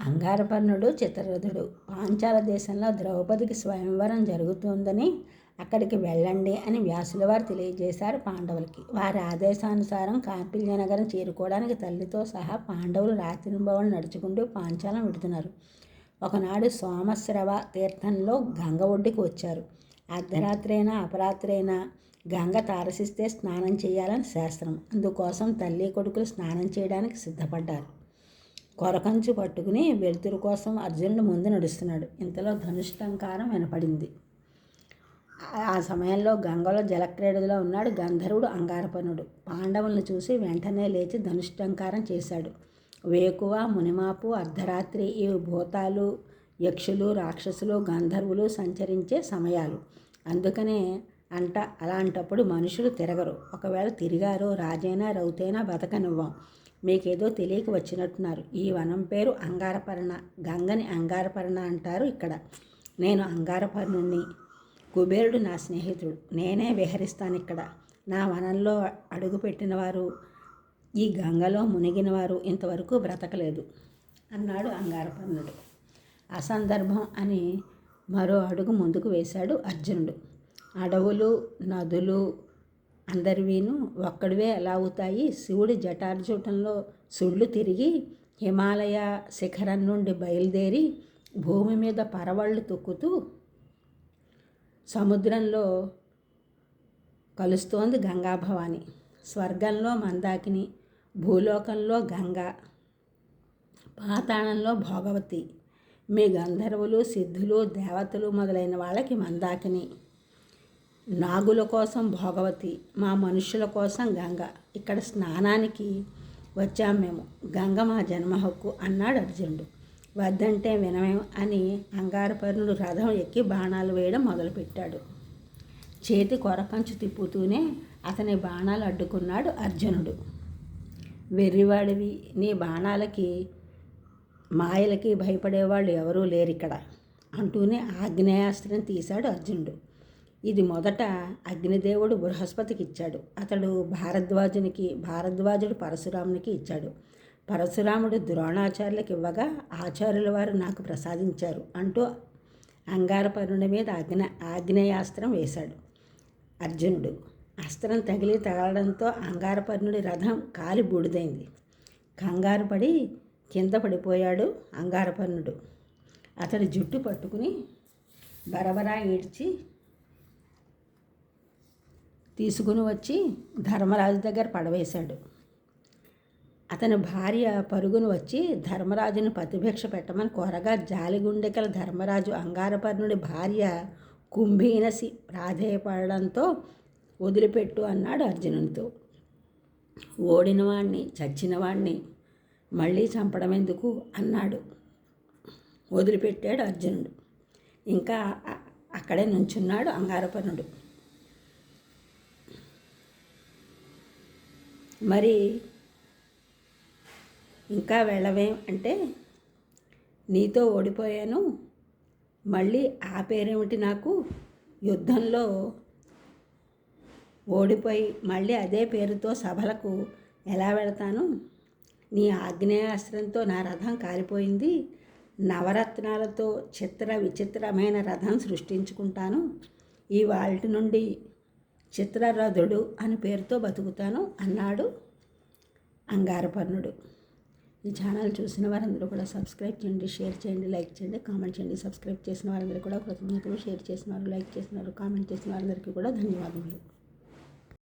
అంగారపర్ణుడు చిత్రరథుడు. పాంచాల దేశంలో ద్రౌపదికి స్వయంవరం జరుగుతుందని అక్కడికి వెళ్ళండి అని వ్యాసుల వారు తెలియజేశారు పాండవులకి. వారి ఆదేశానుసారం కాంపిల్యనగరం చేరుకోవడానికి తల్లితో సహా పాండవులు రాత్రింబవళ్ళు నడుచుకుంటూ పాంచాలం విడుతున్నారు. ఒకనాడు సోమశ్రవ తీర్థంలో గంగ ఒడ్డుకి వచ్చారు. అర్ధరాత్రైనా అపరాత్రైనా గంగ తారసిస్తే స్నానం చేయాలని శాస్త్రం. అందుకోసం తల్లి కొడుకులు స్నానం చేయడానికి సిద్ధపడ్డారు. కొరకంచు పట్టుకుని వెలుతురు కోసం అర్జునుడు ముందు నడుస్తున్నాడు. ఇంతలో ధనుష్టంకారం వినపడింది. ఆ సమయంలో గంగలో జలక్రీడలో ఉన్నాడు గంధర్వుడు అంగారపర్ణుడు. పాండవులను చూసి వెంటనే లేచి ధనుష్టంకారం చేశాడు. వేకువ, మునిమాపు, అర్ధరాత్రి ఇవి భూతాలు, యక్షులు, రాక్షసులు, గంధర్వులు సంచరించే సమయాలు. అందుకనే అలాంటప్పుడు మనుషులు తిరగరు. ఒకవేళ తిరిగారో రాజైనా రౌతైనా బతకనివ్వం. మీకేదో తెలియక వచ్చినట్టున్నారు. ఈ వనం పేరు అంగారపర్ణ. గంగని అంగారపర్ణ అంటారు ఇక్కడ. నేను అంగారపర్ణుణ్ణి. కుబేరుడు నా స్నేహితుడు. నేనే విహరిస్తాను ఇక్కడ. నా వనంలో అడుగుపెట్టినవారు, ఈ గంగలో మునిగినవారు ఇంతవరకు బ్రతకలేదు అన్నాడు అంగారపర్ణుడు. అసందర్భం అని మరో అడుగు ముందుకు వేశాడు అర్జునుడు. అడవులు, నదులు అందరివీను ఒక్కడివే ఎలా అవుతాయి? శివుడి జటార్జుటంలో సుళ్ళు తిరిగి హిమాలయ శిఖరం నుండి బయలుదేరి భూమి మీద పరవళ్ళు తొక్కుతూ సముద్రంలో కలుస్తోంది గంగాభవాని. స్వర్గంలో మందాకిని, భూలోకంలో గంగ, పాతాళంలో భోగవతి. మీ గంధర్వులు, సిద్ధులు, దేవతలు మొదలైన వాళ్ళకి మందాకిని, నాగుల కోసం భోగవతి, మా మనుషుల కోసం గంగ. ఇక్కడ స్నానానికి వచ్చాం మేము. గంగ మా జన్మ హక్కు అన్నాడు అర్జునుడు. వద్దంటే వినమేం అని అంగారపర్ణుడు రథం ఎక్కి బాణాలు వేయడం మొదలుపెట్టాడు. చేతి కొరకంచు తిప్పుతూనే అతని బాణాలు అడ్డుకున్నాడు అర్జునుడు. వెర్రివాడివి, నీ బాణాలకి మాయలకి భయపడేవాళ్ళు ఎవరూ లేరిక్కడ అంటూనే ఆగ్నేయాస్త్రం తీశాడు అర్జునుడు. ఇది మొదట అగ్నిదేవుడు బృహస్పతికి ఇచ్చాడు. అతడు భారద్వాజుడు పరశురామునికి ఇచ్చాడు. పరశురాముడు ద్రోణాచార్యులకు ఇవ్వగా ఆచార్యుల వారు నాకు ప్రసాదించారు అంటూ అంగారపర్ణుడి మీద ఆగ్నేయాస్త్రం వేశాడు అర్జునుడు. అస్త్రం తగలడంతో అంగారపర్ణుడి రథం కాలి బూడిదైంది. కంగారు పడి కింద పడిపోయాడు అంగారపర్ణుడు. అతడి జుట్టు పట్టుకుని బరబరా ఈడ్చి తీసుకుని వచ్చి ధర్మరాజు దగ్గర పడవేశాడు. అతని భార్య పరుగును వచ్చి ధర్మరాజును పతిభిక్ష పెట్టమని కోరగా జాలిగుండెకల ధర్మరాజు అంగారపర్ణుడి భార్య కుంభీనసి ప్రాధేయపడడంతో వదిలిపెట్టు అన్నాడు అర్జునునితో. ఓడినవాణ్ణి, చచ్చినవాణ్ణి మళ్ళీ చంపడం ఎందుకు అన్నాడు. వదిలిపెట్టాడు అర్జునుడు. ఇంకా అక్కడే నుంచున్నాడు అంగారపర్ణుడు. మరి ఇంకా వెళ్ళవేం అంటే, నీతో ఓడిపోయాను, మళ్ళీ ఆ పేరేమిటి నాకు? యుద్ధంలో ఓడిపోయి మళ్ళీ అదే పేరుతో సభలకు ఎలా వెళతాను? నీ ఆగ్నేయాస్త్రంతో నా రథం కాలిపోయింది. నవరత్నాలతో చిత్ర విచిత్రమైన రథం సృష్టించుకుంటాను. ఈ వాల్టి నుండి చిత్రరథుడు అని పేరుతో బతుకుతాను అన్నాడు అంగారపర్ణుడు. ఈ ఛానల్ చూసిన వారందరూ కూడా సబ్స్క్రైబ్ చేయండి, షేర్ చేయండి, లైక్ చేయండి, కామెంట్ చేయండి. సబ్స్క్రైబ్ చేసిన వారందరూ కూడా కృతజ్ఞతలు, షేర్ చేసిన వారు, లైక్ చేసిన వారు, కామెంట్ చేసిన వారందరికీ కూడా ధన్యవాదములు.